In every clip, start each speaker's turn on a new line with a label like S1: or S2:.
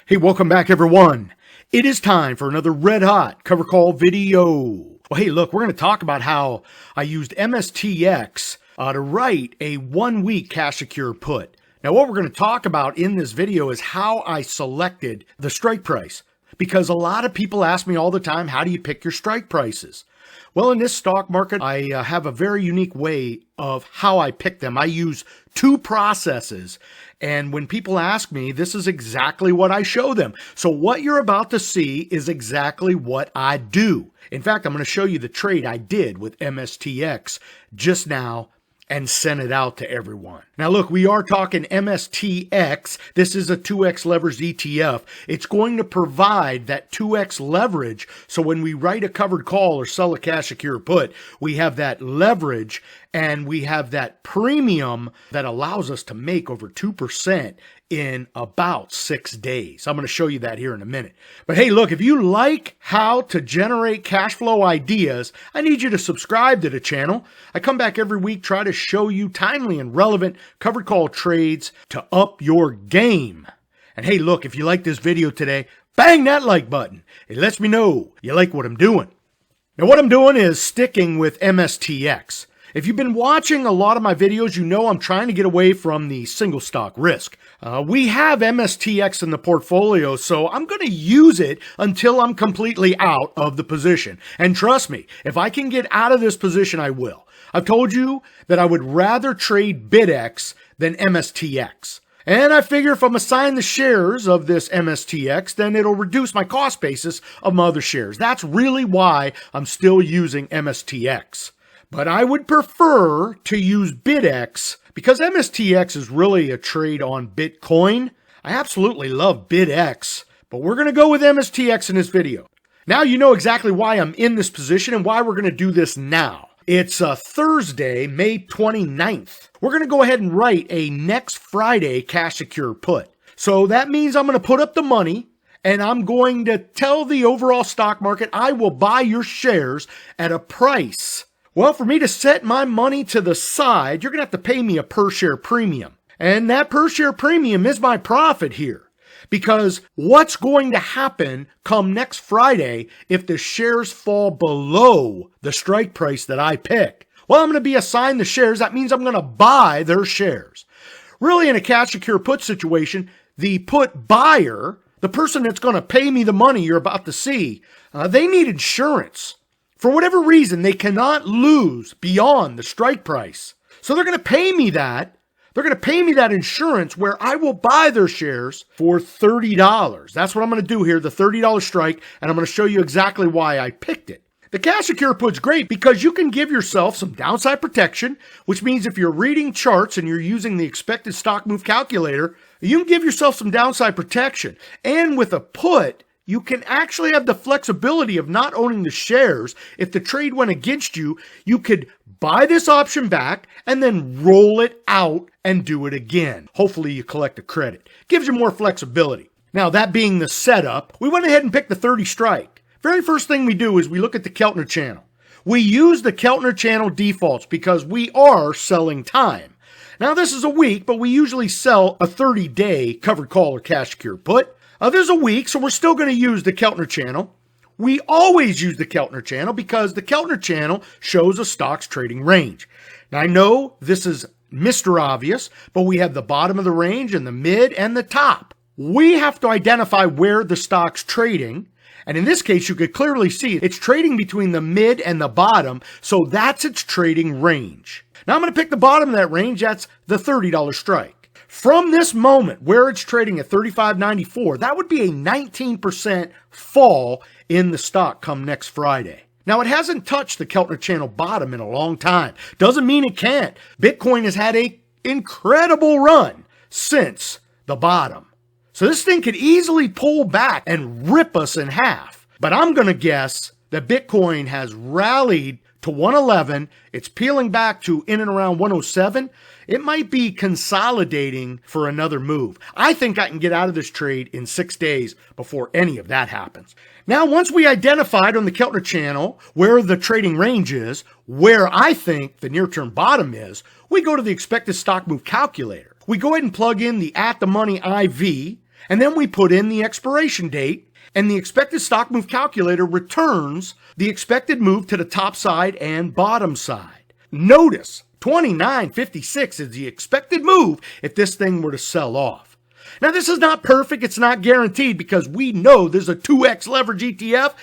S1: Hey, welcome back everyone. It is time for another red hot cover call video. Well, hey, look, we're going to talk about how I used MSTX to write a 1 week cash secure put. Now, what we're going to talk about in this video is how I selected the strike price, because a lot of people ask me all the time, how do you pick your strike prices? Well, in this stock market, I have a very unique way of how I pick them. I use two processes. And when people ask me, this is exactly what I show them. So what you're about to see is exactly what I do. In fact, I'm going to show you the trade I did with MSTX just now and send it out to everyone. Now look, we are talking MSTX. This is a 2x leveraged ETF. It's going to provide that 2x leverage. So when we write a covered call or sell a cash secure put, we have that leverage and we have that premium that allows us to make over 2% in about 6 days. I'm going to show you that here in a minute. But hey, look, if you like how to generate cash flow ideas, I need you to subscribe to the channel. I come back every week, try to show you timely and relevant covered call trades to up your game. And hey, look, if you like this video today, bang that like button. It lets me know you like what I'm doing. Now, what I'm doing is sticking with MSTX. If you've been watching a lot of my videos, you know I'm trying to get away from the single stock risk. We have MSTX in the portfolio, so I'm going to use it until I'm completely out of the position. And trust me, if I can get out of this position, I will. I've told you that I would rather trade BidX than MSTX. And I figure if I'm assigned the shares of this MSTX, then it'll reduce my cost basis of my other shares. That's really why I'm still using MSTX. But I would prefer to use BidX because MSTX is really a trade on Bitcoin. I absolutely love BidX, but we're going to go with MSTX in this video. Now you know exactly why I'm in this position and why we're going to do this now. It's Thursday, May 29th. We're going to go ahead and write a next Friday cash secure put. So that means I'm going to put up the money and I'm going to tell the overall stock market I will buy your shares at a price. Well, for me to set my money to the side, you're going to have to pay me a per share premium. And that per share premium is my profit here. Because what's going to happen come next Friday if the shares fall below the strike price that I pick? Well, I'm going to be assigned the shares. That means I'm going to buy their shares. Really, in a cash secure put situation, the put buyer, the person that's going to pay me the money you're about to see, they need insurance. For whatever reason, they cannot lose beyond the strike price. So they're going to pay me that. They're going to pay me that insurance where I will buy their shares for $30. That's what I'm going to do here, the $30 strike, and I'm going to show you exactly why I picked it. The cash secure put's great because you can give yourself some downside protection, which means if you're reading charts and you're using the expected stock move calculator, you can give yourself some downside protection. And with a put, you can actually have the flexibility of not owning the shares. If the trade went against you, you could buy this option back and then roll it out and do it again. Hopefully you collect a credit. Gives you more flexibility. Now, that being the setup, we went ahead and picked the 30 strike. Very first thing we do is we look at the Kelner Channel. We use the Kelner Channel defaults because we are selling time. Now, this is a week, but we usually sell a 30-day covered call or cash secure put. There's a week, so we're still going to use the Kelner Channel. We always use the Kelner Channel because the Kelner Channel shows a stock's trading range. Now, I know this is Mr. Obvious, but we have the bottom of the range and the mid and the top. We have to identify where the stock's trading, and in this case, you could clearly see it's trading between the mid and the bottom, so that's its trading range. Now, I'm going to pick the bottom of that range. That's the $30 strike. From this moment where it's trading at $35.94, that would be a 19% fall in the stock come next Friday. Now, it hasn't touched the Kelner Channel bottom in a long time. Doesn't mean it can't. Bitcoin has had an incredible run since the bottom. So this thing could easily pull back and rip us in half. But I'm going to guess that Bitcoin has rallied to 111. It's peeling back to in and around 107. It might be consolidating for another move. I think I can get out of this trade in 6 days before any of that happens. Now, once we identified on the Kelner Channel where the trading range is, where I think the near-term bottom is, we go to the expected stock move calculator. We go ahead and plug in the at the money IV, And then we put in the expiration date, and the expected stock move calculator returns the expected move to the top side and bottom side. Notice 29.56 is the expected move if this thing were to sell off. Now, this is not perfect. It's not guaranteed because we know there's a 2x leverage ETF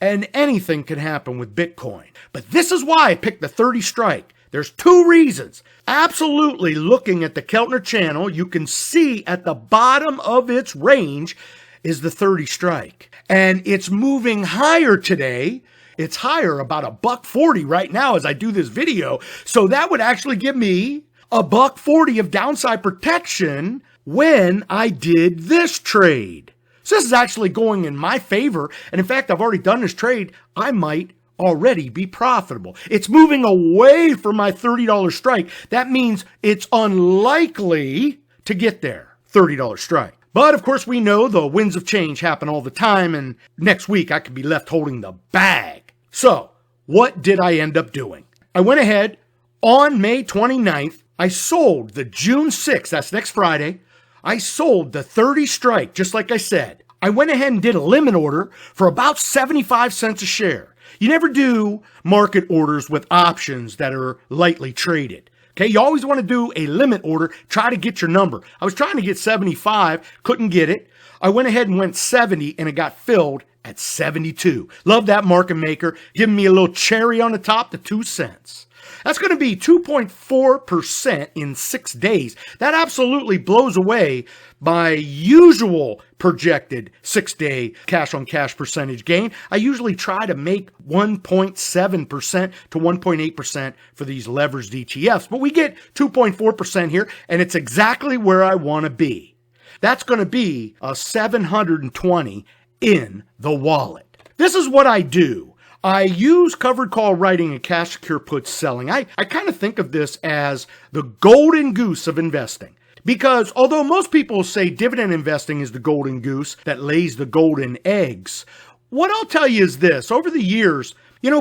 S1: and anything can happen with Bitcoin. But this is why I picked the 30 strike. There's two reasons. Absolutely, looking at the Kelner Channel, you can see at the bottom of its range is the 30 strike. And it's moving higher today. It's higher about $1.40 right now as I do this video. So that would actually give me $1.40 of downside protection when I did this trade. So this is actually going in my favor. And in fact, I've already done this trade. I might already be profitable. It's moving away from my $30 strike. That means it's unlikely to get there. $30 strike. But of course, we know the winds of change happen all the time, and next week I could be left holding the bag. So, what did I end up doing? I went ahead on May 29th. I sold the June 6th, that's next Friday. I sold the 30 strike, just like I said. I went ahead and did a limit order for about 75 cents a share. You never do market orders with options that are lightly traded. Okay, you always want to do a limit order, try to get your number. I was trying to get 75, couldn't get it. I went ahead and went 70 and it got filled at 72. Love that market maker, giving me a little cherry on the top to 2 cents. That's going to be 2.4% in 6 days. That absolutely blows away my usual projected 6-day cash-on-cash percentage gain. I usually try to make 1.7% to 1.8% for these leveraged ETFs, but we get 2.4% here, and it's exactly where I want to be. That's going to be a 720 in the wallet. This is what I do. I use covered call writing and cash secure puts selling. I kind of think of this as the golden goose of investing. Because although most people say dividend investing is the golden goose that lays the golden eggs, what I'll tell you is this. Over the years,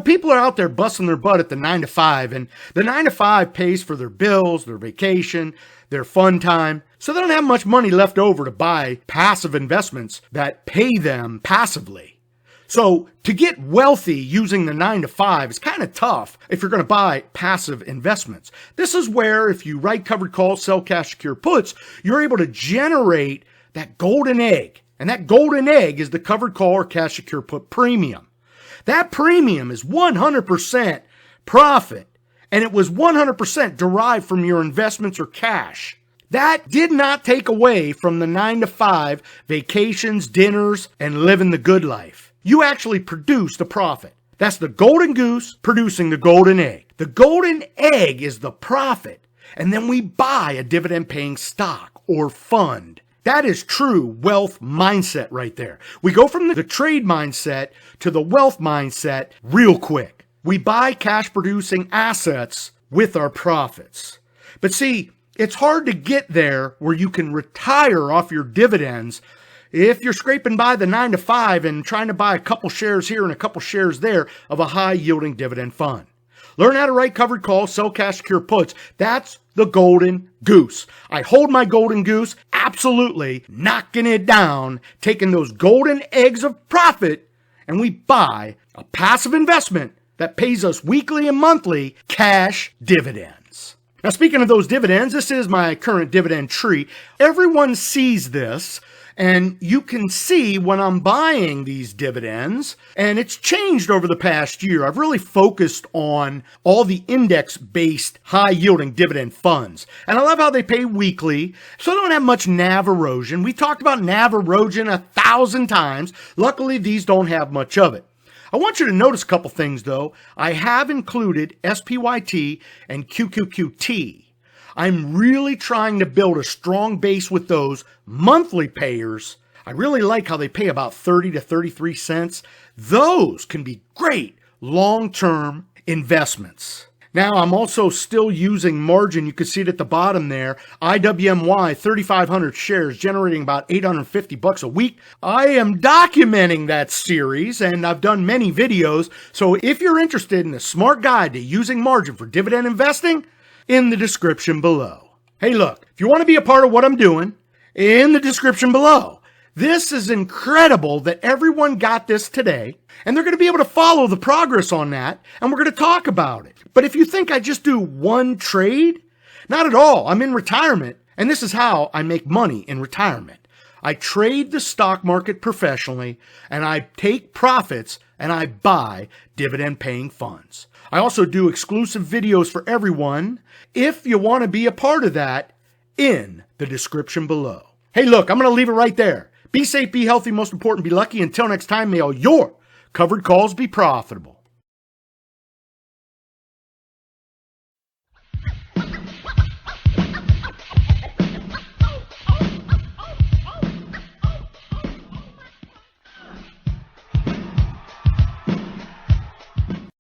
S1: people are out there busting their butt at the 9 to 5, and the 9 to 5 pays for their bills, their vacation, their fun time. So they don't have much money left over to buy passive investments that pay them passively. So to get wealthy using the 9 to 5 is kind of tough if you're going to buy passive investments. This is where if you write covered calls, sell cash secure puts, you're able to generate that golden egg. And that golden egg is the covered call or cash secure put premium. That premium is 100% profit, and it was 100% derived from your investments or cash. That did not take away from the 9 to 5 vacations, dinners, and living the good life. You actually produced a profit. That's the golden goose producing the golden egg. The golden egg is the profit, and then we buy a dividend-paying stock or fund. That is true wealth mindset right there. We go from the trade mindset to the wealth mindset real quick. We buy cash-producing assets with our profits. But see, it's hard to get there where you can retire off your dividends if you're scraping by the 9 to 5 and trying to buy a couple shares here and a couple shares there of a high-yielding dividend fund. Learn how to write covered calls, sell cash secure puts. That's the golden goose. I hold my golden goose, absolutely knocking it down, taking those golden eggs of profit, and we buy a passive investment that pays us weekly and monthly cash dividends. Now, speaking of those dividends, this is my current dividend tree. Everyone sees this, and you can see when I'm buying these dividends, and it's changed over the past year. I've really focused on all the index-based high-yielding dividend funds. And I love how they pay weekly, so I don't have much NAV erosion. We talked about NAV erosion 1,000 times. Luckily, these don't have much of it. I want you to notice a couple things, though. I have included SPYT and QQQT. I'm really trying to build a strong base with those monthly payers. I really like how they pay about 30 to 33 cents. Those can be great long-term investments. Now, I'm also still using margin. You can see it at the bottom there. IWMY, 3,500 shares, generating about $850 a week. I am documenting that series, and I've done many videos. So if you're interested in a smart guide to using margin for dividend investing, in the description below. Hey, look, if you want to be a part of what I'm doing, in the description below, This is incredible that everyone got this today, and they're going to be able to follow the progress on that, and we're going to talk about it. But if you think I just do one trade, not at all. I'm in retirement, and this is how I make money in retirement. I trade the stock market professionally, and I take profits, and I buy dividend-paying funds. I also do exclusive videos for everyone. If you want to be a part of that, in the description below. Hey, look, I'm going to leave it right there. Be safe, be healthy, most important, be lucky. Until next time, may all your covered calls be profitable.